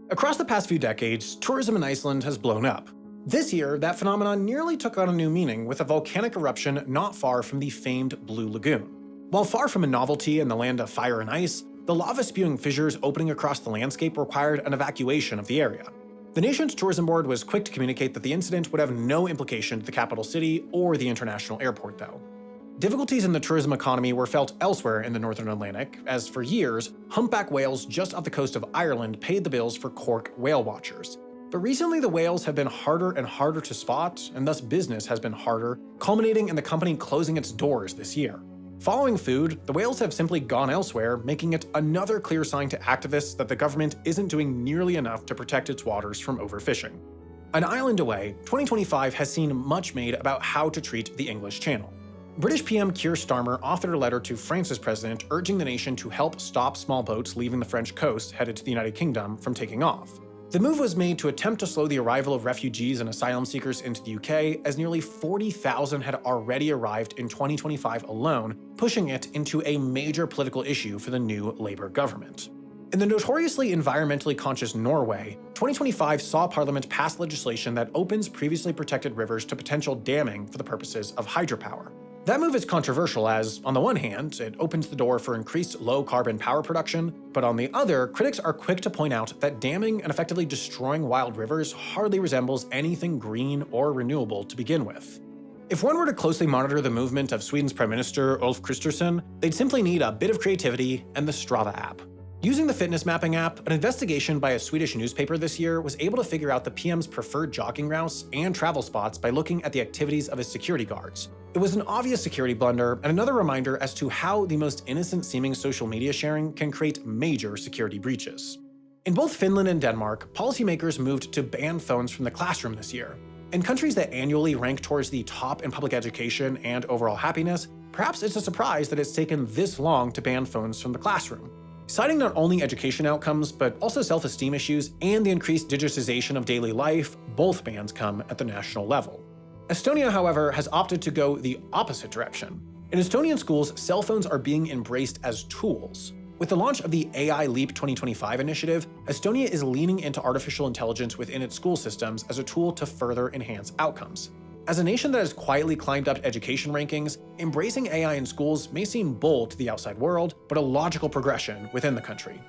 Across the past few decades, tourism in Iceland has blown up. This year, that phenomenon nearly took on a new meaning with a volcanic eruption not far from the famed Blue Lagoon. While far from a novelty in the land of fire and ice, the lava-spewing fissures opening across the landscape required an evacuation of the area. The nation's tourism board was quick to communicate that the incident would have no implication to the capital city or the international airport, though. Difficulties in the tourism economy were felt elsewhere in the northern Atlantic, as for years, humpback whales just off the coast of Ireland paid the bills for cork whale watchers. But recently the whales have been harder and harder to spot, and thus business has been harder, culminating in the company closing its doors this year. Following food, the whales have simply gone elsewhere, making it another clear sign to activists that the government isn't doing nearly enough to protect its waters from overfishing. An island away, 2025 has seen much made about how to treat the English Channel. British PM Keir Starmer authored a letter to France's president urging the nation to help stop small boats leaving the French coast headed to the United Kingdom from taking off. The move was made to attempt to slow the arrival of refugees and asylum seekers into the UK, as nearly 40,000 had already arrived in 2025 alone, pushing it into a major political issue for the new Labour government. In the notoriously environmentally conscious Norway, 2025 saw Parliament pass legislation that opens previously protected rivers to potential damming for the purposes of hydropower. That move is controversial as, on the one hand, it opens the door for increased low-carbon power production, but on the other, critics are quick to point out that damming and effectively destroying wild rivers hardly resembles anything green or renewable to begin with. If one were to closely monitor the movement of Sweden's Prime Minister Ulf Kristersson, they'd simply need a bit of creativity and the Strava app. Using the fitness mapping app, an investigation by a Swedish newspaper this year was able to figure out the PM's preferred jogging routes and travel spots by looking at the activities of his security guards. It was an obvious security blunder and another reminder as to how the most innocent-seeming social media sharing can create major security breaches. In both Finland and Denmark, policymakers moved to ban phones from the classroom this year. In countries that annually rank towards the top in public education and overall happiness, perhaps it's a surprise that it's taken this long to ban phones from the classroom. Citing not only education outcomes, but also self-esteem issues and the increased digitization of daily life, both bans come at the national level. Estonia, however, has opted to go the opposite direction. In Estonian schools, cell phones are being embraced as tools. With the launch of the AI Leap 2025 initiative, Estonia is leaning into artificial intelligence within its school systems as a tool to further enhance outcomes. As a nation that has quietly climbed up education rankings, embracing AI in schools may seem bold to the outside world, but a logical progression within the country.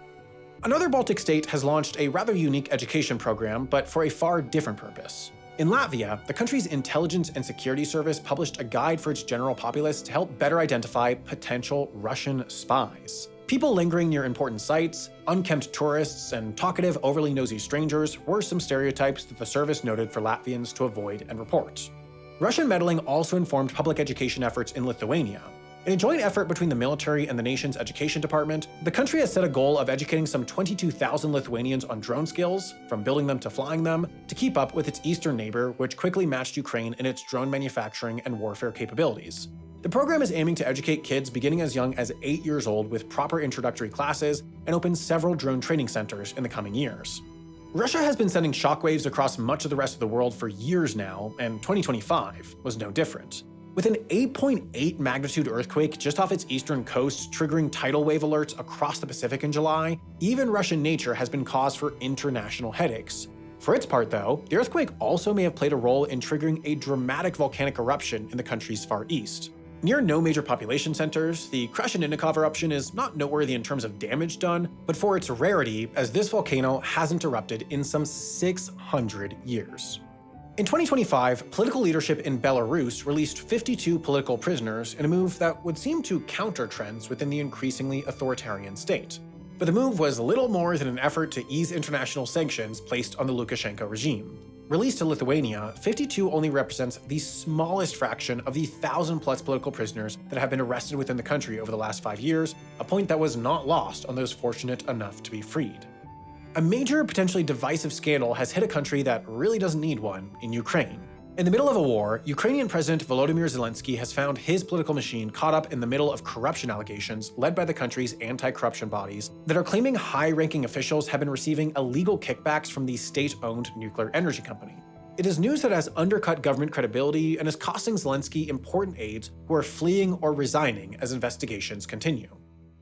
Another Baltic state has launched a rather unique education program, but for a far different purpose. In Latvia, the country's intelligence and security service published a guide for its general populace to help better identify potential Russian spies. People lingering near important sites, unkempt tourists, and talkative, overly nosy strangers were some stereotypes that the service noted for Latvians to avoid and report. Russian meddling also informed public education efforts in Lithuania. In a joint effort between the military and the nation's education department, the country has set a goal of educating some 22,000 Lithuanians on drone skills, from building them to flying them, to keep up with its eastern neighbor, which quickly matched Ukraine in its drone manufacturing and warfare capabilities. The program is aiming to educate kids beginning as young as 8 years old with proper introductory classes and opens several drone training centers in the coming years. Russia has been sending shockwaves across much of the rest of the world for years now, and 2025 was no different. With an 8.8 magnitude earthquake just off its eastern coast triggering tidal wave alerts across the Pacific in July, even Russian nature has been cause for international headaches. For its part, though, the earthquake also may have played a role in triggering a dramatic volcanic eruption in the country's far east. Near no major population centers, the Krasheninnikov eruption is not noteworthy in terms of damage done, but for its rarity, as this volcano hasn't erupted in some 600 years. In 2025, political leadership in Belarus released 52 political prisoners in a move that would seem to counter trends within the increasingly authoritarian state. But the move was little more than an effort to ease international sanctions placed on the Lukashenko regime. Released to Lithuania, 52 only represents the smallest fraction of the 1,000-plus political prisoners that have been arrested within the country over the last 5 years, a point that was not lost on those fortunate enough to be freed. A major, potentially divisive scandal has hit a country that really doesn't need one in Ukraine. In the middle of a war, Ukrainian President Volodymyr Zelensky has found his political machine caught up in the middle of corruption allegations led by the country's anti-corruption bodies that are claiming high-ranking officials have been receiving illegal kickbacks from the state-owned nuclear energy company. It is news that has undercut government credibility and is costing Zelensky important aides who are fleeing or resigning as investigations continue.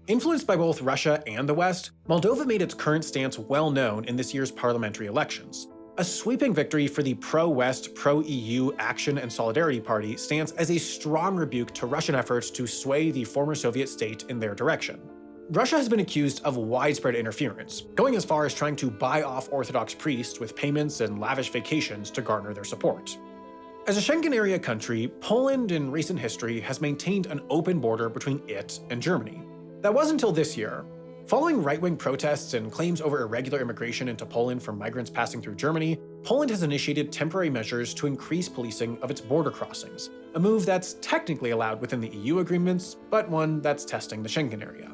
Influenced by both Russia and the West, Moldova made its current stance well known in this year's parliamentary elections. A sweeping victory for the pro-West, pro-EU Action and Solidarity Party stands as a strong rebuke to Russian efforts to sway the former Soviet state in their direction. Russia has been accused of widespread interference, going as far as trying to buy off Orthodox priests with payments and lavish vacations to garner their support. As a Schengen area country, Poland in recent history has maintained an open border between it and Germany. That was until this year. Following right-wing protests and claims over irregular immigration into Poland from migrants passing through Germany, Poland has initiated temporary measures to increase policing of its border crossings, a move that's technically allowed within the EU agreements, but one that's testing the Schengen area.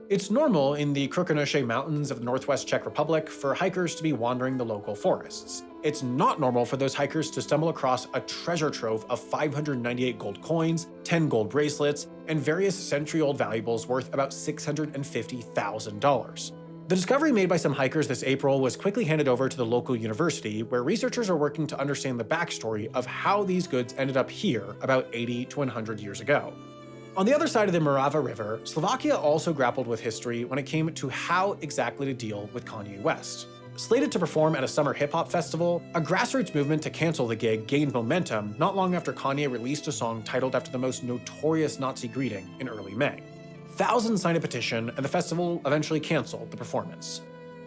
It's normal in the Krkonoše Mountains of the northwest Czech Republic for hikers to be wandering the local forests. It's not normal for those hikers to stumble across a treasure trove of 598 gold coins, 10 gold bracelets, and various century-old valuables worth about $650,000. The discovery made by some hikers this April was quickly handed over to the local university, where researchers are working to understand the backstory of how these goods ended up here about 80 to 100 years ago. On the other side of the Morava River, Slovakia also grappled with history when it came to how exactly to deal with Kanye West. Slated to perform at a summer hip-hop festival, a grassroots movement to cancel the gig gained momentum not long after Kanye released a song titled after the most notorious Nazi greeting in early May. Thousands signed a petition, and the festival eventually canceled the performance.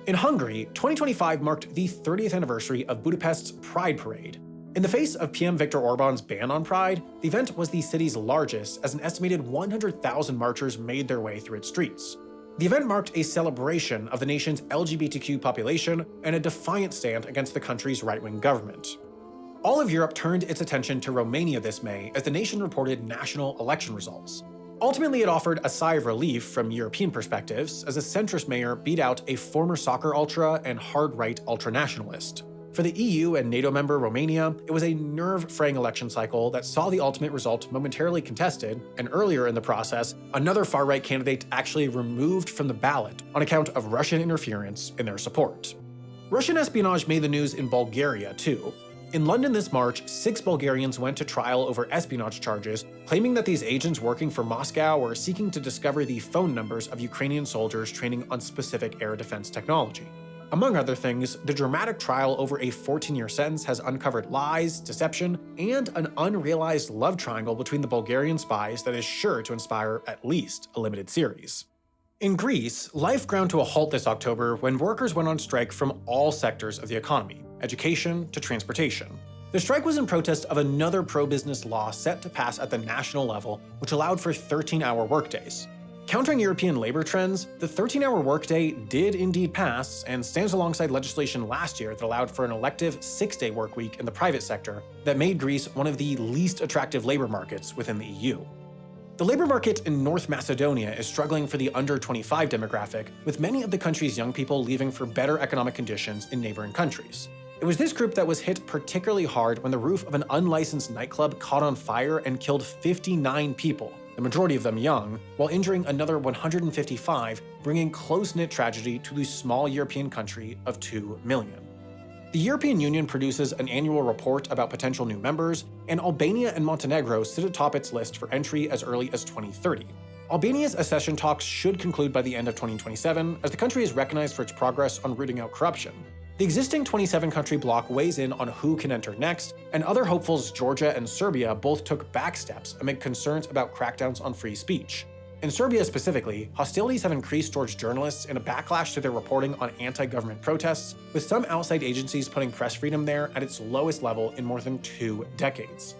In Hungary, 2025 marked the 30th anniversary of Budapest's Pride Parade. In the face of PM Viktor Orban's ban on Pride, the event was the city's largest, as an estimated 100,000 marchers made their way through its streets. The event marked a celebration of the nation's LGBTQ population and a defiant stand against the country's right-wing government. All of Europe turned its attention to Romania this May as the nation reported national election results. Ultimately, it offered a sigh of relief from European perspectives, as a centrist mayor beat out a former soccer ultra and hard-right ultranationalist. For the EU and NATO member Romania, it was a nerve-fraying election cycle that saw the ultimate result momentarily contested, and earlier in the process, another far-right candidate actually removed from the ballot on account of Russian interference in their support. Russian espionage made the news in Bulgaria, too. In London this March, 6 Bulgarians went to trial over espionage charges, claiming that these agents working for Moscow were seeking to discover the phone numbers of Ukrainian soldiers training on specific air defense technology. Among other things, the dramatic trial over a 14-year sentence has uncovered lies, deception, and an unrealized love triangle between the Bulgarian spies that is sure to inspire at least a limited series. In Greece, life ground to a halt this October when workers went on strike from all sectors of the economy, education to transportation. The strike was in protest of another pro-business law set to pass at the national level, which allowed for 13-hour workdays. Countering European labor trends, the 13-hour workday did indeed pass and stands alongside legislation last year that allowed for an elective 6-day workweek in the private sector that made Greece one of the least attractive labor markets within the EU. The labor market in North Macedonia is struggling for the under-25 demographic, with many of the country's young people leaving for better economic conditions in neighboring countries. It was this group that was hit particularly hard when the roof of an unlicensed nightclub caught on fire and killed 59 people, the majority of them young, while injuring another 155, bringing close-knit tragedy to the small European country of 2 million. The European Union produces an annual report about potential new members, and Albania and Montenegro sit atop its list for entry as early as 2030. Albania's accession talks should conclude by the end of 2027, as the country is recognized for its progress on rooting out corruption. The existing 27-country bloc weighs in on who can enter next, and other hopefuls Georgia and Serbia both took back steps amid concerns about crackdowns on free speech. In Serbia specifically, hostilities have increased towards journalists in a backlash to their reporting on anti-government protests, with some outside agencies putting press freedom there at its lowest level in more than 2 decades.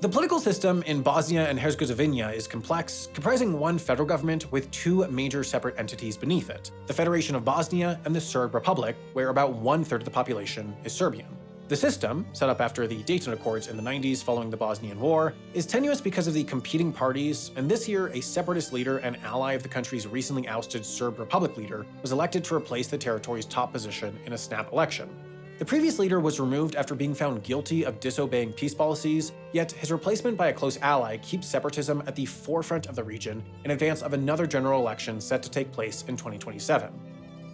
The political system in Bosnia and Herzegovina is complex, comprising one federal government with 2 major separate entities beneath it, the Federation of Bosnia and the Serb Republic, where about 1/3 of the population is Serbian. The system, set up after the Dayton Accords in the 90s following the Bosnian War, is tenuous because of the competing parties, and this year a separatist leader and ally of the country's recently ousted Serb Republic leader was elected to replace the territory's top position in a snap election. The previous leader was removed after being found guilty of disobeying peace policies, yet his replacement by a close ally keeps separatism at the forefront of the region in advance of another general election set to take place in 2027.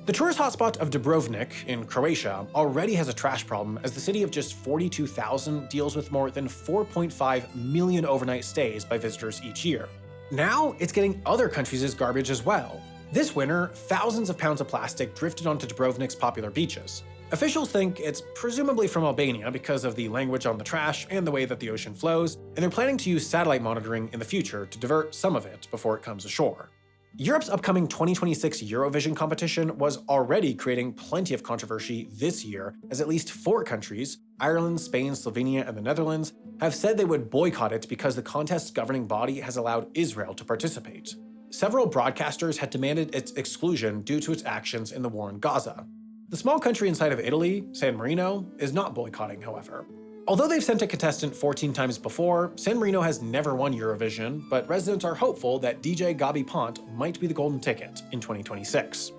The tourist hotspot of Dubrovnik in Croatia already has a trash problem, as the city of just 42,000 deals with more than 4.5 million overnight stays by visitors each year. Now, it's getting other countries' garbage as well. This winter, thousands of pounds of plastic drifted onto Dubrovnik's popular beaches. Officials think it's presumably from Albania because of the language on the trash and the way that the ocean flows, and they're planning to use satellite monitoring in the future to divert some of it before it comes ashore. Europe's upcoming 2026 Eurovision competition was already creating plenty of controversy this year, as at least 4 countries, Ireland, Spain, Slovenia, and the Netherlands, have said they would boycott it because the contest's governing body has allowed Israel to participate. Several broadcasters had demanded its exclusion due to its actions in the war in Gaza. The small country inside of Italy, San Marino, is not boycotting, however. Although they've sent a contestant 14 times before, San Marino has never won Eurovision, but residents are hopeful that DJ Gabi Pont might be the golden ticket in 2026.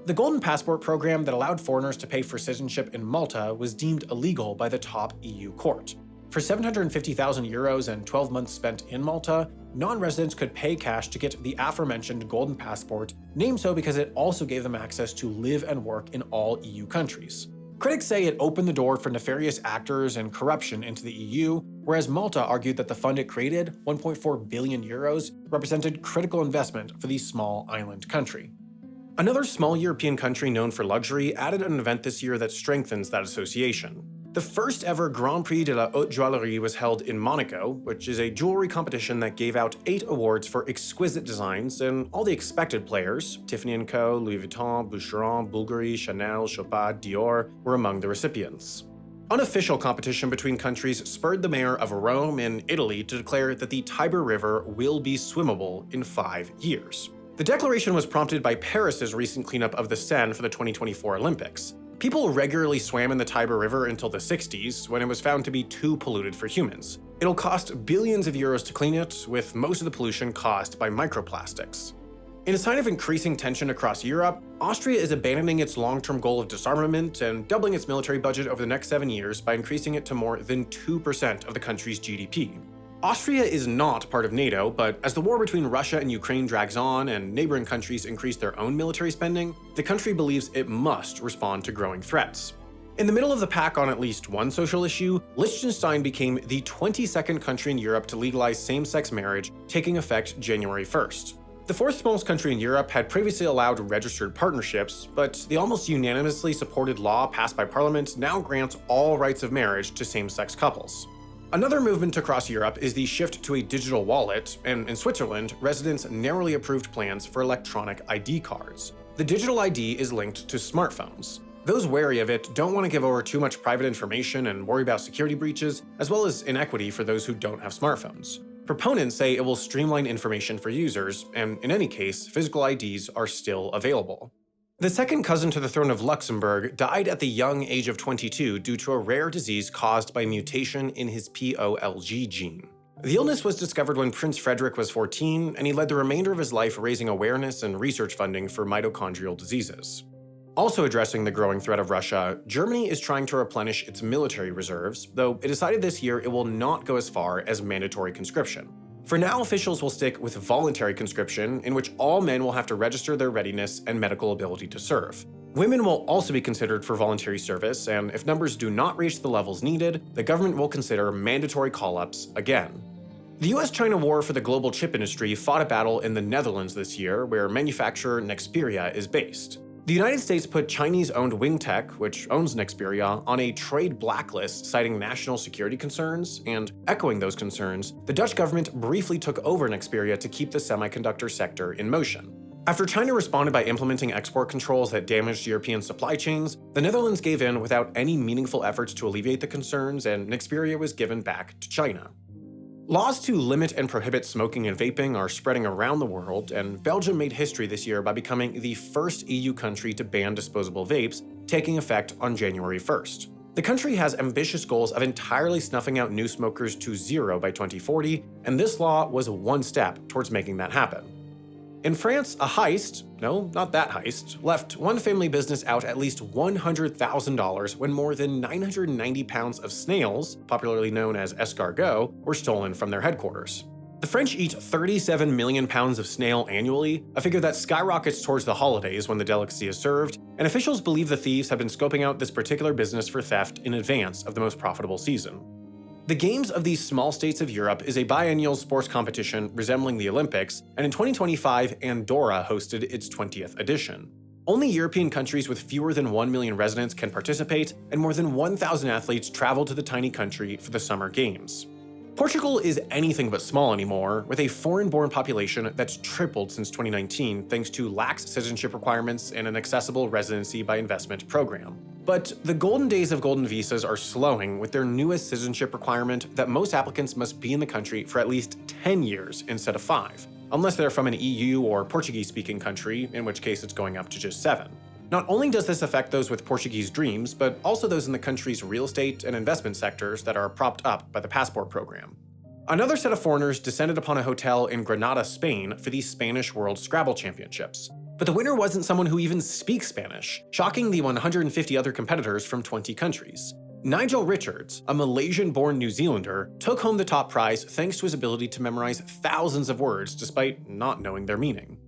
The Golden Passport program that allowed foreigners to pay for citizenship in Malta was deemed illegal by the top EU court. For €750,000 and 12 months spent in Malta, non-residents could pay cash to get the aforementioned Golden Passport, named so because it also gave them access to live and work in all EU countries. Critics say it opened the door for nefarious actors and corruption into the EU, whereas Malta argued that the fund it created, €1.4 billion, represented critical investment for the small island country. Another small European country known for luxury added an event this year that strengthens that association. The first ever Grand Prix de la Haute Joaillerie was held in Monaco, which is a jewelry competition that gave out 8 awards for exquisite designs, and all the expected players, Tiffany & Co., Louis Vuitton, Boucheron, Bulgari, Chanel, Chopard, Dior, were among the recipients. Unofficial competition between countries spurred the mayor of Rome in Italy to declare that the Tiber River will be swimmable in 5 years. The declaration was prompted by Paris's recent cleanup of the Seine for the 2024 Olympics. People regularly swam in the Tiber River until the 60s, when it was found to be too polluted for humans. It'll cost billions of euros to clean it, with most of the pollution caused by microplastics. In a sign of increasing tension across Europe, Austria is abandoning its long-term goal of disarmament and doubling its military budget over the next 7 years by increasing it to more than 2% of the country's GDP. Austria is not part of NATO, but as the war between Russia and Ukraine drags on and neighboring countries increase their own military spending, the country believes it must respond to growing threats. In the middle of the pack on at least one social issue, Liechtenstein became the 22nd country in Europe to legalize same-sex marriage, taking effect January 1st. The 4th smallest country in Europe had previously allowed registered partnerships, but the almost unanimously supported law passed by Parliament now grants all rights of marriage to same-sex couples. Another movement across Europe is the shift to a digital wallet, and in Switzerland, residents narrowly approved plans for electronic ID cards. The digital ID is linked to smartphones. Those wary of it don't want to give over too much private information and worry about security breaches, as well as inequity for those who don't have smartphones. Proponents say it will streamline information for users, and in any case, physical IDs are still available. The second cousin to the throne of Luxembourg died at the young age of 22 due to a rare disease caused by mutation in his POLG gene. The illness was discovered when Prince Frederick was 14, and he led the remainder of his life raising awareness and research funding for mitochondrial diseases. Also addressing the growing threat of Russia, Germany is trying to replenish its military reserves, though it decided this year it will not go as far as mandatory conscription. For now, officials will stick with voluntary conscription, in which all men will have to register their readiness and medical ability to serve. Women will also be considered for voluntary service, and if numbers do not reach the levels needed, the government will consider mandatory call-ups again. The US-China war for the global chip industry fought a battle in the Netherlands this year, where manufacturer Nexperia is based. The United States put Chinese-owned Wingtech, which owns Nexperia, on a trade blacklist citing national security concerns, and echoing those concerns, the Dutch government briefly took over Nexperia to keep the semiconductor sector in motion. After China responded by implementing export controls that damaged European supply chains, the Netherlands gave in without any meaningful efforts to alleviate the concerns, and Nexperia was given back to China. Laws to limit and prohibit smoking and vaping are spreading around the world, and Belgium made history this year by becoming the first EU country to ban disposable vapes, taking effect on January 1st. The country has ambitious goals of entirely snuffing out new smokers to zero by 2040, and this law was one step towards making that happen. In France, a heist, no, not that heist, left one family business out at least $100,000 when more than 990 pounds of snails, popularly known as escargot, were stolen from their headquarters. The French eat 37 million pounds of snail annually, a figure that skyrockets towards the holidays when the delicacy is served, and officials believe the thieves have been scoping out this particular business for theft in advance of the most profitable season. The Games of these small states of Europe is a biennial sports competition resembling the Olympics, and in 2025, Andorra hosted its 20th edition. Only European countries with fewer than 1 million residents can participate, and more than 1,000 athletes travel to the tiny country for the Summer Games. Portugal is anything but small anymore, with a foreign-born population that's tripled since 2019 thanks to lax citizenship requirements and an accessible residency by investment program. But the golden days of golden visas are slowing with their newest citizenship requirement that most applicants must be in the country for at least 10 years instead of 5, unless they're from an EU or Portuguese-speaking country, in which case it's going up to just 7. Not only does this affect those with Portuguese dreams, but also those in the country's real estate and investment sectors that are propped up by the passport program. Another set of foreigners descended upon a hotel in Granada, Spain for the Spanish World Scrabble Championships. But the winner wasn't someone who even speaks Spanish, shocking the 150 other competitors from 20 countries. Nigel Richards, a Malaysian-born New Zealander, took home the top prize thanks to his ability to memorize thousands of words despite not knowing their meaning.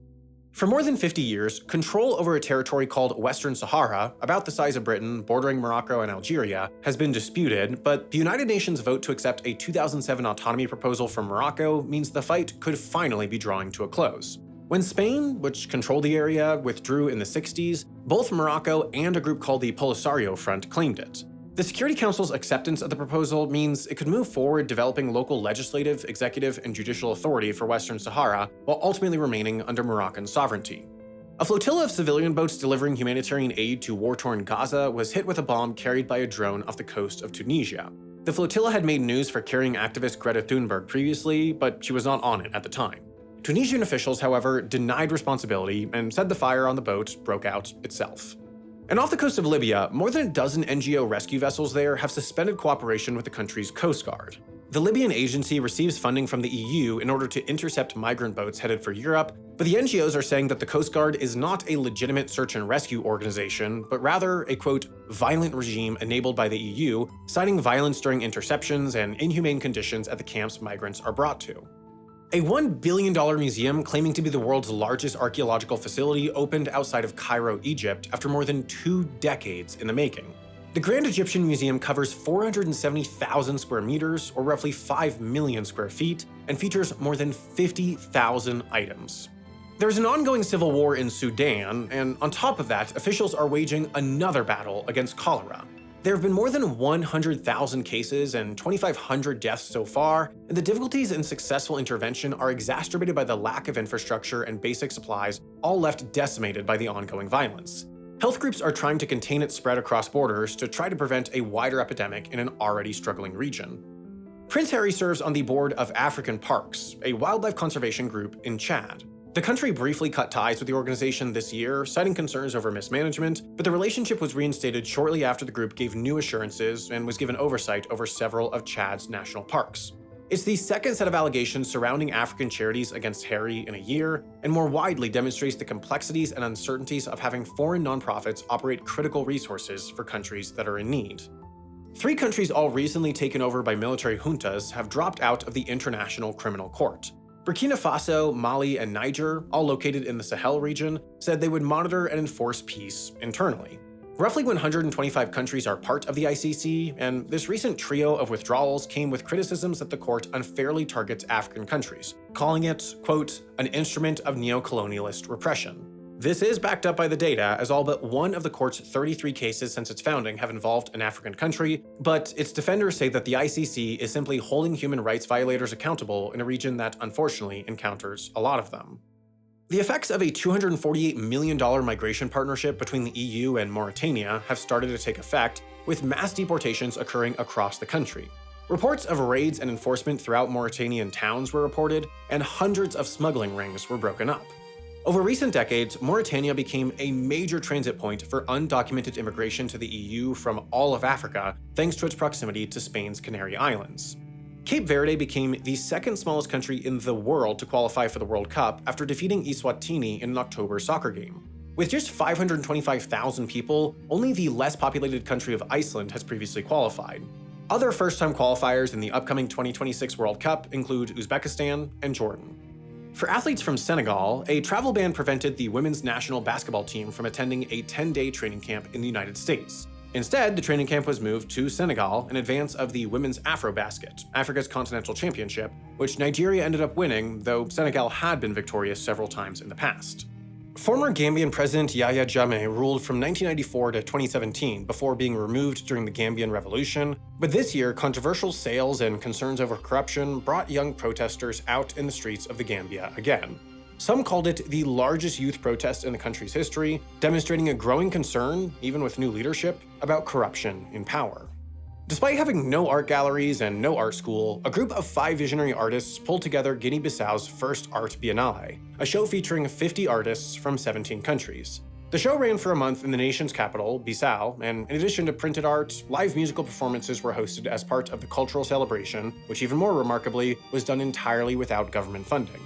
For more than 50 years, control over a territory called Western Sahara, about the size of Britain, bordering Morocco and Algeria, has been disputed, but the United Nations vote to accept a 2007 autonomy proposal from Morocco means the fight could finally be drawing to a close. When Spain, which controlled the area, withdrew in the 60s, both Morocco and a group called the Polisario Front claimed it. The Security Council's acceptance of the proposal means it could move forward developing local legislative, executive, and judicial authority for Western Sahara, while ultimately remaining under Moroccan sovereignty. A flotilla of civilian boats delivering humanitarian aid to war-torn Gaza was hit with a bomb carried by a drone off the coast of Tunisia. The flotilla had made news for carrying activist Greta Thunberg previously, but she was not on it at the time. Tunisian officials, however, denied responsibility and said the fire on the boat broke out itself. And off the coast of Libya, more than a dozen NGO rescue vessels there have suspended cooperation with the country's Coast Guard. The Libyan agency receives funding from the EU in order to intercept migrant boats headed for Europe, but the NGOs are saying that the Coast Guard is not a legitimate search and rescue organization, but rather a, quote, violent regime enabled by the EU, citing violence during interceptions and inhumane conditions at the camps migrants are brought to. A $1 billion museum claiming to be the world's largest archaeological facility opened outside of Cairo, Egypt, after more than 2 decades in the making. The Grand Egyptian Museum covers 470,000 square meters, or roughly 5 million square feet, and features more than 50,000 items. There's an ongoing civil war in Sudan, and on top of that, officials are waging another battle against cholera. There have been more than 100,000 cases and 2,500 deaths so far, and the difficulties in successful intervention are exacerbated by the lack of infrastructure and basic supplies, all left decimated by the ongoing violence. Health groups are trying to contain its spread across borders to try to prevent a wider epidemic in an already struggling region. Prince Harry serves on the board of African Parks, a wildlife conservation group in Chad. The country briefly cut ties with the organization this year, citing concerns over mismanagement, but the relationship was reinstated shortly after the group gave new assurances and was given oversight over several of Chad's national parks. It's the second set of allegations surrounding African charities against Harry in a year, and more widely demonstrates the complexities and uncertainties of having foreign nonprofits operate critical resources for countries that are in need. 3 countries all recently taken over by military juntas have dropped out of the International Criminal Court. Burkina Faso, Mali, and Niger, all located in the Sahel region, said they would monitor and enforce peace internally. Roughly 125 countries are part of the ICC, and this recent trio of withdrawals came with criticisms that the court unfairly targets African countries, calling it, quote, an instrument of neo-colonialist repression. This is backed up by the data, as all but one of the court's 33 cases since its founding have involved an African country, but its defenders say that the ICC is simply holding human rights violators accountable in a region that, unfortunately, encounters a lot of them. The effects of a $248 million migration partnership between the EU and Mauritania have started to take effect, with mass deportations occurring across the country. Reports of raids and enforcement throughout Mauritanian towns were reported, and hundreds of smuggling rings were broken up. Over recent decades, Mauritania became a major transit point for undocumented immigration to the EU from all of Africa, thanks to its proximity to Spain's Canary Islands. Cape Verde became the second smallest country in the world to qualify for the World Cup after defeating Eswatini in an October soccer game. With just 525,000 people, only the less populated country of Iceland has previously qualified. Other first-time qualifiers in the upcoming 2026 World Cup include Uzbekistan and Jordan. For athletes from Senegal, a travel ban prevented the women's national basketball team from attending a 10-day training camp in the United States. Instead, the training camp was moved to Senegal in advance of the Women's Afrobasket, Africa's continental championship, which Nigeria ended up winning, though Senegal had been victorious several times in the past. Former Gambian President Yahya Jammeh ruled from 1994 to 2017 before being removed during the Gambian Revolution, but this year, controversial sales and concerns over corruption brought young protesters out in the streets of the Gambia again. Some called it the largest youth protest in the country's history, demonstrating a growing concern, even with new leadership, about corruption in power. Despite having no art galleries and no art school, a group of 5 visionary artists pulled together Guinea-Bissau's first art biennale, a show featuring 50 artists from 17 countries. The show ran for a month in the nation's capital, Bissau, and in addition to printed art, live musical performances were hosted as part of the cultural celebration, which even more remarkably, was done entirely without government funding.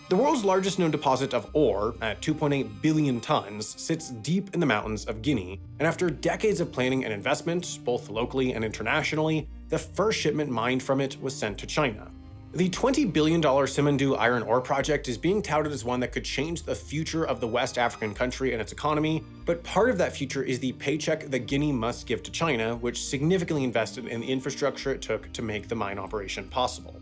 The world's largest known deposit of ore, at 2.8 billion tons, sits deep in the mountains of Guinea, and after decades of planning and investment, both locally and internationally, the first shipment mined from it was sent to China. The $20 billion Simandou iron ore project is being touted as one that could change the future of the West African country and its economy, but part of that future is the paycheck that Guinea must give to China, which significantly invested in the infrastructure it took to make the mine operation possible.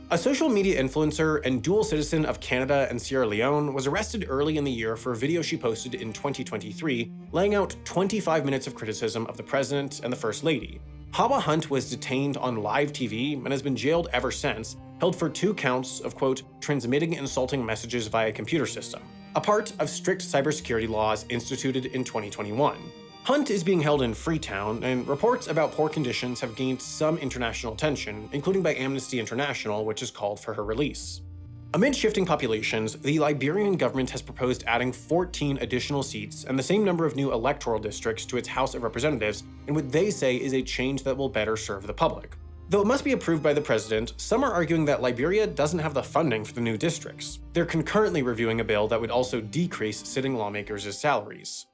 A social media influencer and dual citizen of Canada and Sierra Leone was arrested early in the year for a video she posted in 2023, laying out 25 minutes of criticism of the president and the first lady. Hawa Hunt was detained on live TV and has been jailed ever since, held for 2 counts of, quote, transmitting insulting messages via computer system, a part of strict cybersecurity laws instituted in 2021. Hunt is being held in Freetown, and reports about poor conditions have gained some international attention, including by Amnesty International, which has called for her release. Amid shifting populations, the Liberian government has proposed adding 14 additional seats and the same number of new electoral districts to its House of Representatives in what they say is a change that will better serve the public. Though it must be approved by the president, some are arguing that Liberia doesn't have the funding for the new districts. They're concurrently reviewing a bill that would also decrease sitting lawmakers' salaries.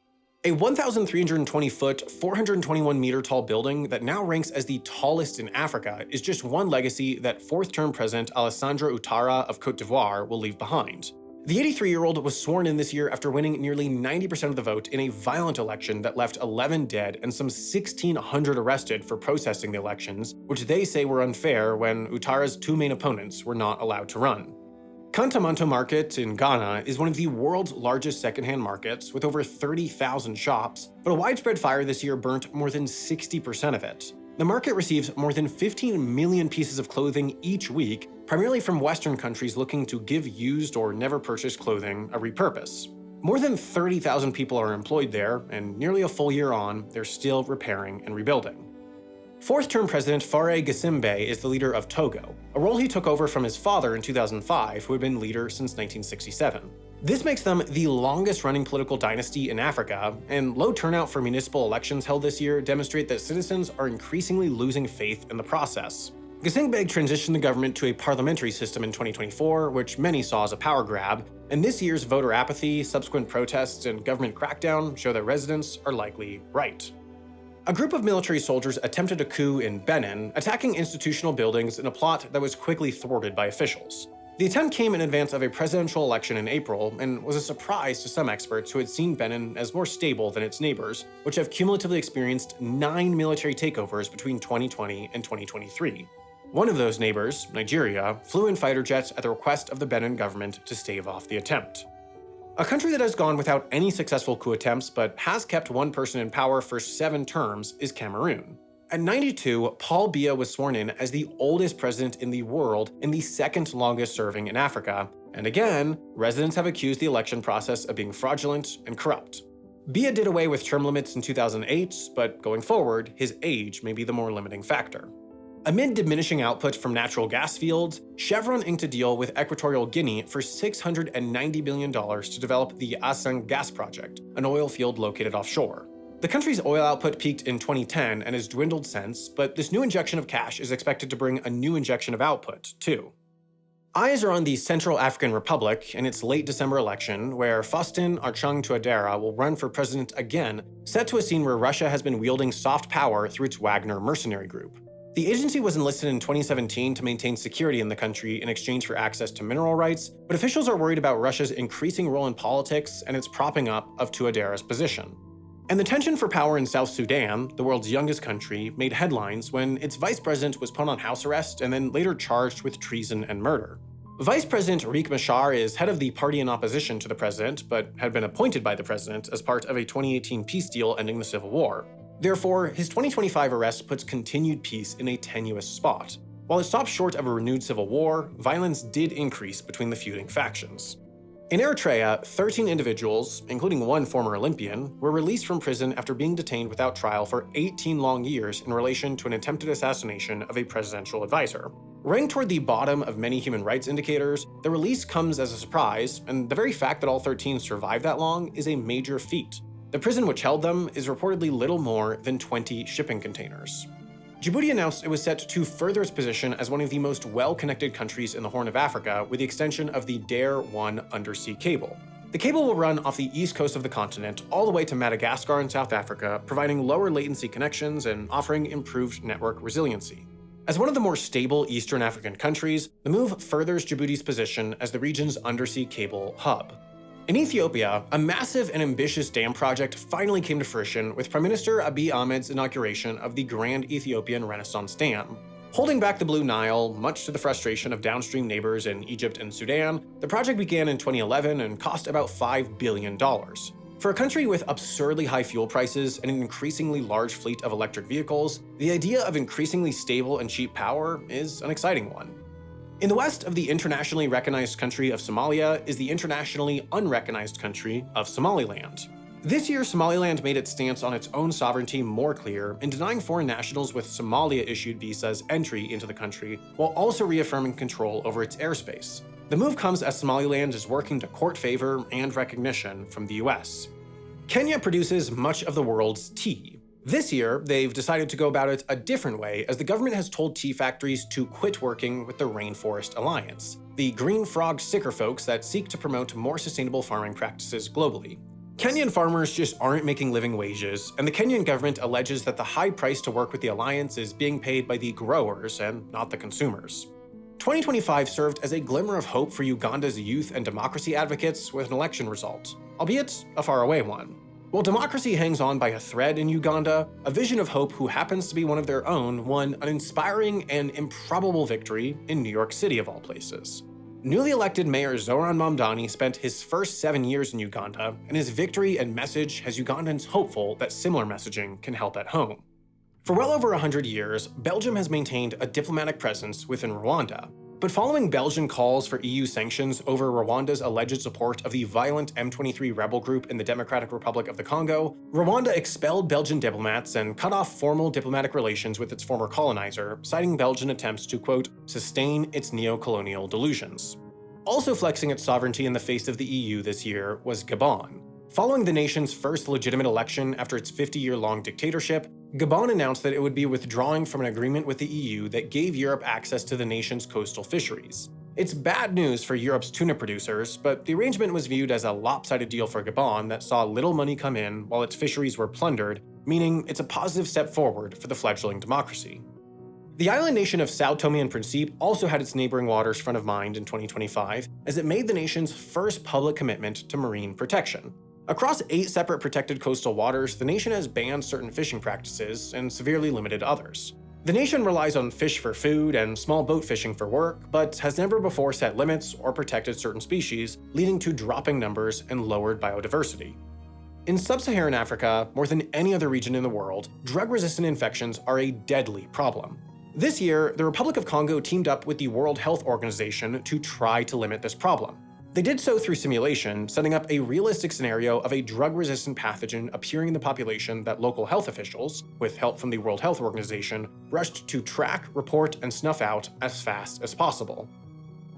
A 1,320-foot, 421-meter-tall building that now ranks as the tallest in Africa is just one legacy that 4th-term President Alassane Ouattara of Côte d'Ivoire will leave behind. The 83-year-old was sworn in this year after winning nearly 90% of the vote in a violent election that left 11 dead and some 1,600 arrested for protesting the elections, which they say were unfair when Ouattara's 2 main opponents were not allowed to run. Kantamanto Market in Ghana is one of the world's largest secondhand markets with over 30,000 shops, but a widespread fire this year burnt more than 60% of it. The market receives more than 15 million pieces of clothing each week, primarily from Western countries looking to give used or never purchased clothing a repurpose. More than 30,000 people are employed there, and nearly a full year on, they're still repairing and rebuilding. 4th-term President Faure Gnassingbe is the leader of Togo, a role he took over from his father in 2005, who had been leader since 1967. This makes them the longest-running political dynasty in Africa, and low turnout for municipal elections held this year demonstrate that citizens are increasingly losing faith in the process. Gnassingbe transitioned the government to a parliamentary system in 2024, which many saw as a power grab, and this year's voter apathy, subsequent protests, and government crackdown show that residents are likely right. A group of military soldiers attempted a coup in Benin, attacking institutional buildings in a plot that was quickly thwarted by officials. The attempt came in advance of a presidential election in April and was a surprise to some experts who had seen Benin as more stable than its neighbors, which have cumulatively experienced 9 military takeovers between 2020 and 2023. One of those neighbors, Nigeria, flew in fighter jets at the request of the Benin government to stave off the attempt. A country that has gone without any successful coup attempts but has kept one person in power for 7 terms is Cameroon. At 92, Paul Biya was sworn in as the oldest president in the world and the 2nd longest serving in Africa, and again, residents have accused the election process of being fraudulent and corrupt. Biya did away with term limits in 2008, but going forward, his age may be the more limiting factor. Amid diminishing output from natural gas fields, Chevron inked a deal with Equatorial Guinea for $690 billion to develop the Asang gas project, an oil field located offshore. The country's oil output peaked in 2010 and has dwindled since, but this new injection of cash is expected to bring a new injection of output, too. Eyes are on the Central African Republic and its late December election, where Faustin Archange Touadéra will run for president again, set to a scene where Russia has been wielding soft power through its Wagner mercenary group. The agency was enlisted in 2017 to maintain security in the country in exchange for access to mineral rights, but officials are worried about Russia's increasing role in politics and its propping up of Touadéra's position. And the tension for power in South Sudan, the world's youngest country, made headlines when its vice president was put on house arrest and then later charged with treason and murder. Vice President Riek Machar is head of the party in opposition to the president, but had been appointed by the president as part of a 2018 peace deal ending the civil war. Therefore, his 2025 arrest puts continued peace in a tenuous spot. While it stopped short of a renewed civil war, violence did increase between the feuding factions. In Eritrea, 13 individuals, including one former Olympian, were released from prison after being detained without trial for 18 long years in relation to an attempted assassination of a presidential advisor. Ranked toward the bottom of many human rights indicators, the release comes as a surprise, and the very fact that all 13 survived that long is a major feat. The prison which held them is reportedly little more than 20 shipping containers. Djibouti announced it was set to further its position as one of the most well-connected countries in the Horn of Africa with the extension of the Dare 1 undersea cable. The cable will run off the east coast of the continent all the way to Madagascar and South Africa, providing lower latency connections and offering improved network resiliency. As one of the more stable Eastern African countries, the move furthers Djibouti's position as the region's undersea cable hub. In Ethiopia, a massive and ambitious dam project finally came to fruition with Prime Minister Abiy Ahmed's inauguration of the Grand Ethiopian Renaissance Dam. Holding back the Blue Nile, much to the frustration of downstream neighbors in Egypt and Sudan, the project began in 2011 and cost about $5 billion. For a country with absurdly high fuel prices and an increasingly large fleet of electric vehicles, the idea of increasingly stable and cheap power is an exciting one. In the west of the internationally recognized country of Somalia is the internationally unrecognized country of Somaliland. This year, Somaliland made its stance on its own sovereignty more clear in denying foreign nationals with Somalia-issued visas entry into the country, while also reaffirming control over its airspace. The move comes as Somaliland is working to court favor and recognition from the US. Kenya produces much of the world's tea. This year, they've decided to go about it a different way as the government has told tea factories to quit working with the Rainforest Alliance, the green frog sticker folks that seek to promote more sustainable farming practices globally. Kenyan farmers just aren't making living wages, and the Kenyan government alleges that the high price to work with the alliance is being paid by the growers and not the consumers. 2025 served as a glimmer of hope for Uganda's youth and democracy advocates with an election result, albeit a faraway one. While democracy hangs on by a thread in Uganda, a vision of hope who happens to be one of their own won an inspiring and improbable victory in New York City of all places. Newly elected Mayor Zoran Mamdani spent his first 7 years in Uganda, and his victory and message has Ugandans hopeful that similar messaging can help at home. For well over 100 years, Belgium has maintained a diplomatic presence within Rwanda. But following Belgian calls for EU sanctions over Rwanda's alleged support of the violent M23 rebel group in the Democratic Republic of the Congo, Rwanda expelled Belgian diplomats and cut off formal diplomatic relations with its former colonizer, citing Belgian attempts to, quote, sustain its neo-colonial delusions. Also flexing its sovereignty in the face of the EU this year was Gabon. Following the nation's first legitimate election after its 50-year-long dictatorship, Gabon announced that it would be withdrawing from an agreement with the EU that gave Europe access to the nation's coastal fisheries. It's bad news for Europe's tuna producers, but the arrangement was viewed as a lopsided deal for Gabon that saw little money come in while its fisheries were plundered, meaning it's a positive step forward for the fledgling democracy. The island nation of São Tomé and Príncipe also had its neighboring waters front of mind in 2025, as it made the nation's first public commitment to marine protection. Across 8 separate protected coastal waters, the nation has banned certain fishing practices and severely limited others. The nation relies on fish for food and small boat fishing for work, but has never before set limits or protected certain species, leading to dropping numbers and lowered biodiversity. In sub-Saharan Africa, more than any other region in the world, drug-resistant infections are a deadly problem. This year, the Republic of Congo teamed up with the World Health Organization to try to limit this problem. They did so through simulation, setting up a realistic scenario of a drug-resistant pathogen appearing in the population that local health officials, with help from the World Health Organization, rushed to track, report, and snuff out as fast as possible.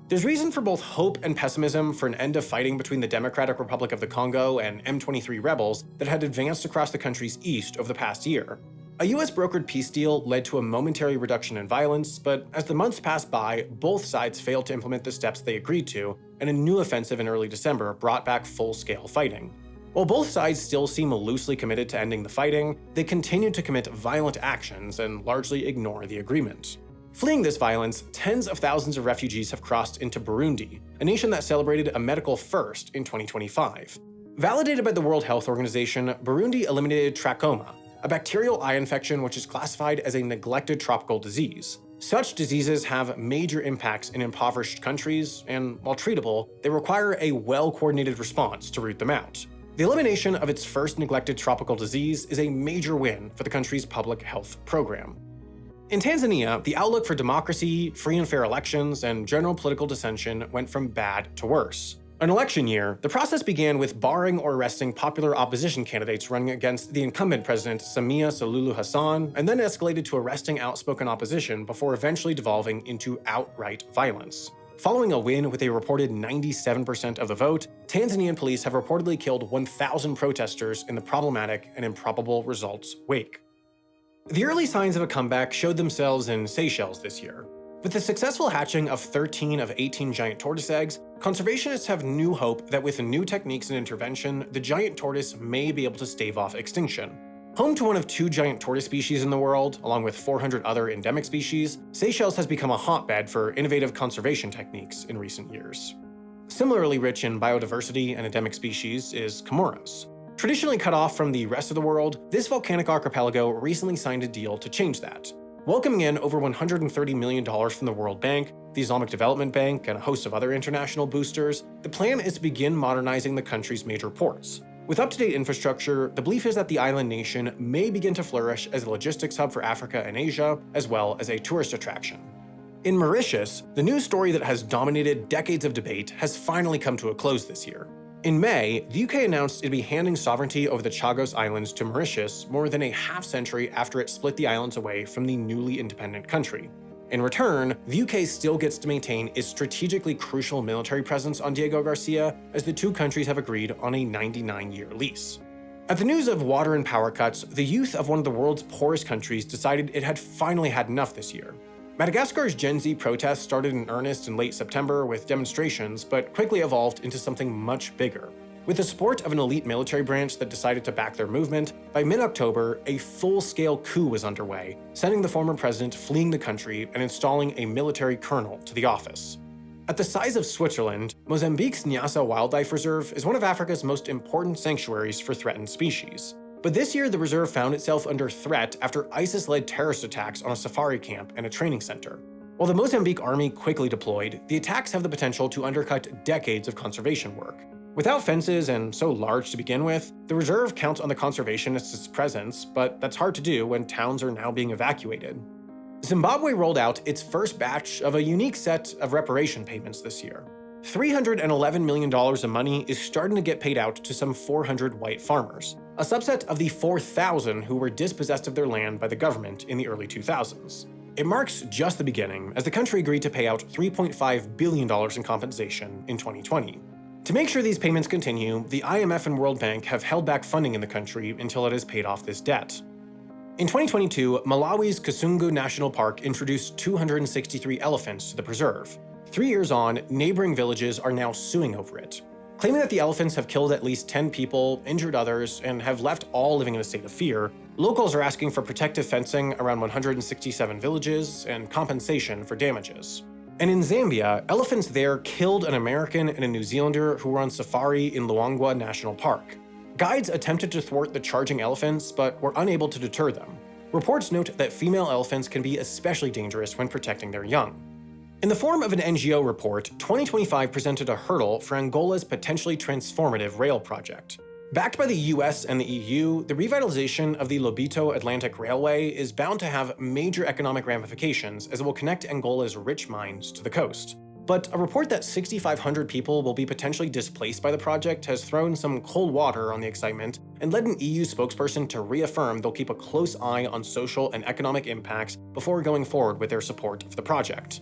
There's reason for both hope and pessimism for an end of fighting between the Democratic Republic of the Congo and M23 rebels that had advanced across the country's east over the past year. A US-brokered peace deal led to a momentary reduction in violence, but as the months passed by, both sides failed to implement the steps they agreed to, and a new offensive in early December brought back full-scale fighting. While both sides still seem loosely committed to ending the fighting, they continue to commit violent actions and largely ignore the agreement. Fleeing this violence, tens of thousands of refugees have crossed into Burundi, a nation that celebrated a medical first in 2025. Validated by the World Health Organization, Burundi eliminated trachoma, a bacterial eye infection which is classified as a neglected tropical disease. Such diseases have major impacts in impoverished countries, and while treatable, they require a well-coordinated response to root them out. The elimination of its first neglected tropical disease is a major win for the country's public health program. In Tanzania, the outlook for democracy, free and fair elections, and general political dissension went from bad to worse. An election year, the process began with barring or arresting popular opposition candidates running against the incumbent president Samia Suluhu Hassan, and then escalated to arresting outspoken opposition before eventually devolving into outright violence. Following a win with a reported 97% of the vote, Tanzanian police have reportedly killed 1,000 protesters in the problematic and improbable results' wake. The early signs of a comeback showed themselves in Seychelles this year. With the successful hatching of 13 of 18 giant tortoise eggs, conservationists have new hope that with new techniques and intervention, the giant tortoise may be able to stave off extinction. Home to one of 2 giant tortoise species in the world, along with 400 other endemic species, Seychelles has become a hotbed for innovative conservation techniques in recent years. Similarly rich in biodiversity and endemic species is Comoros. Traditionally cut off from the rest of the world, this volcanic archipelago recently signed a deal to change that. Welcoming in over $130 million from the World Bank, the Islamic Development Bank, and a host of other international boosters, the plan is to begin modernizing the country's major ports. With up-to-date infrastructure, the belief is that the island nation may begin to flourish as a logistics hub for Africa and Asia, as well as a tourist attraction. In Mauritius, the news story that has dominated decades of debate has finally come to a close this year. In May, the UK announced it'd be handing sovereignty over the Chagos Islands to Mauritius more than a half-century after it split the islands away from the newly independent country. In return, the UK still gets to maintain its strategically crucial military presence on Diego Garcia, as the two countries have agreed on a 99-year lease. At the news of water and power cuts, the youth of one of the world's poorest countries decided it had finally had enough this year. Madagascar's Gen Z protests started in earnest in late September with demonstrations, but quickly evolved into something much bigger. With the support of an elite military branch that decided to back their movement, by mid-October, a full-scale coup was underway, sending the former president fleeing the country and installing a military colonel to the office. At the size of Switzerland, Mozambique's Nyassa Wildlife Reserve is one of Africa's most important sanctuaries for threatened species. But this year, the reserve found itself under threat after ISIS-led terrorist attacks on a safari camp and a training center. While the Mozambique army quickly deployed, the attacks have the potential to undercut decades of conservation work. Without fences and so large to begin with, the reserve counts on the conservationists' presence, but that's hard to do when towns are now being evacuated. Zimbabwe rolled out its first batch of a unique set of reparation payments this year. $311 million of money is starting to get paid out to some 400 white farmers, a subset of the 4,000 who were dispossessed of their land by the government in the early 2000s. It marks just the beginning, as the country agreed to pay out $3.5 billion in compensation in 2020. To make sure these payments continue, the IMF and World Bank have held back funding in the country until it has paid off this debt. In 2022, Malawi's Kasungu National Park introduced 263 elephants to the preserve. 3 years on, neighboring villages are now suing over it, claiming that the elephants have killed at least 10 people, injured others, and have left all living in a state of fear. Locals are asking for protective fencing around 167 villages and compensation for damages. And in Zambia, elephants there killed an American and a New Zealander who were on safari in Luangwa National Park. Guides attempted to thwart the charging elephants, but were unable to deter them. Reports note that female elephants can be especially dangerous when protecting their young. In the form of an NGO report, 2025 presented a hurdle for Angola's potentially transformative rail project. Backed by the US and the EU, the revitalization of the Lobito Atlantic Railway is bound to have major economic ramifications as it will connect Angola's rich mines to the coast. But a report that 6,500 people will be potentially displaced by the project has thrown some cold water on the excitement and led an EU spokesperson to reaffirm they'll keep a close eye on social and economic impacts before going forward with their support of the project.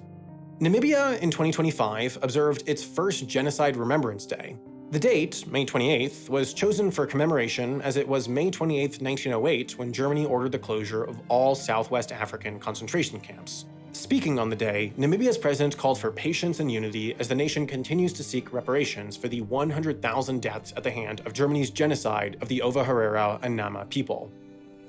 Namibia in 2025 observed its first Genocide Remembrance Day. The date, May 28th, was chosen for commemoration as it was May 28, 1908 when Germany ordered the closure of all Southwest African concentration camps. Speaking on the day, Namibia's president called for patience and unity as the nation continues to seek reparations for the 100,000 deaths at the hand of Germany's genocide of the Ova-Herero and Nama people.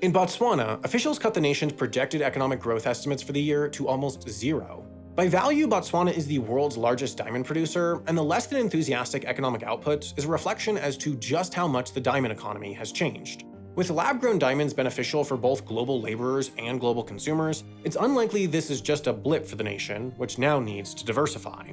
In Botswana, officials cut the nation's projected economic growth estimates for the year to almost zero. By value, Botswana is the world's largest diamond producer, and the less than enthusiastic economic output is a reflection as to just how much the diamond economy has changed. With lab-grown diamonds beneficial for both global laborers and global consumers, it's unlikely this is just a blip for the nation, which now needs to diversify.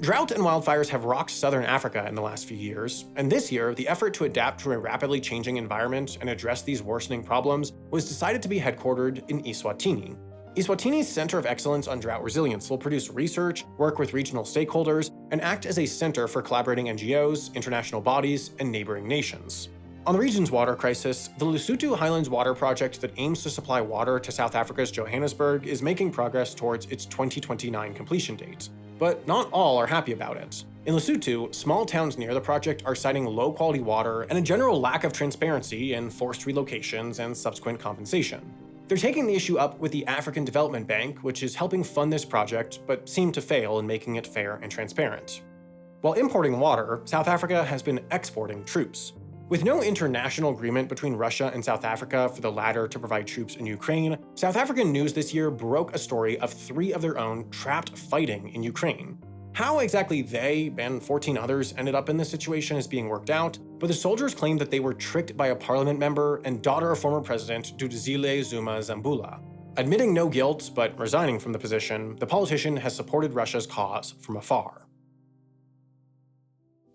Drought and wildfires have rocked southern Africa in the last few years, and this year, the effort to adapt to a rapidly changing environment and address these worsening problems was decided to be headquartered in Eswatini. Eswatini's Center of Excellence on Drought Resilience will produce research, work with regional stakeholders, and act as a center for collaborating NGOs, international bodies, and neighboring nations. On the region's water crisis, the Lesotho Highlands Water Project that aims to supply water to South Africa's Johannesburg is making progress towards its 2029 completion date. But not all are happy about it. In Lesotho, small towns near the project are citing low-quality water and a general lack of transparency in forced relocations and subsequent compensation. They're taking the issue up with the African Development Bank, which is helping fund this project, but seem to fail in making it fair and transparent. While importing water, South Africa has been exporting troops. With no international agreement between Russia and South Africa for the latter to provide troops in Ukraine, South African news this year broke a story of 3 of their own trapped fighting in Ukraine. How exactly they and 14 others ended up in this situation is being worked out, but the soldiers claim that they were tricked by a parliament member and daughter of former president Duduzile Zuma Zambula. Admitting no guilt but resigning from the position, the politician has supported Russia's cause from afar.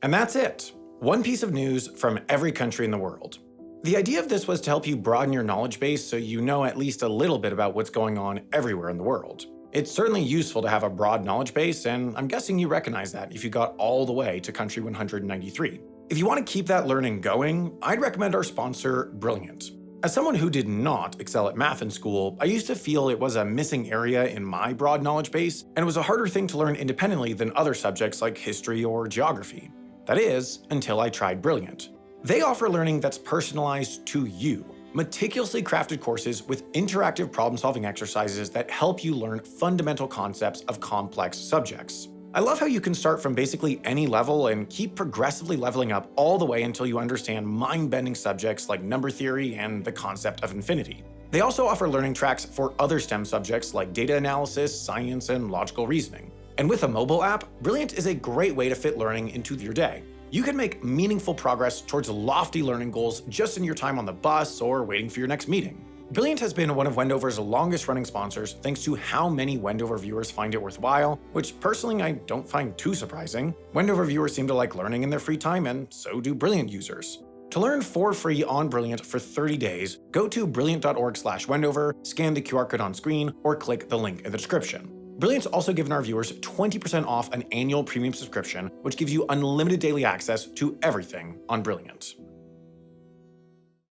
And that's it. One piece of news from every country in the world. The idea of this was to help you broaden your knowledge base so you know at least a little bit about what's going on everywhere in the world. It's certainly useful to have a broad knowledge base, and I'm guessing you recognize that if you got all the way to country 193. If you want to keep that learning going, I'd recommend our sponsor, Brilliant. As someone who did not excel at math in school, I used to feel it was a missing area in my broad knowledge base, and it was a harder thing to learn independently than other subjects like history or geography. That is, until I tried Brilliant. They offer learning that's personalized to you. Meticulously crafted courses with interactive problem-solving exercises that help you learn fundamental concepts of complex subjects. I love how you can start from basically any level and keep progressively leveling up all the way until you understand mind-bending subjects like number theory and the concept of infinity. They also offer learning tracks for other STEM subjects like data analysis, science, and logical reasoning. And with a mobile app, Brilliant is a great way to fit learning into your day. You can make meaningful progress towards lofty learning goals just in your time on the bus or waiting for your next meeting. Brilliant has been one of Wendover's longest-running sponsors thanks to how many Wendover viewers find it worthwhile, which personally I don't find too surprising. Wendover viewers seem to like learning in their free time, and so do Brilliant users. To learn for free on Brilliant for 30 days, go to brilliant.org/Wendover, scan the QR code on screen, or click the link in the description. Brilliant's also given our viewers 20% off an annual premium subscription, which gives you unlimited daily access to everything on Brilliant.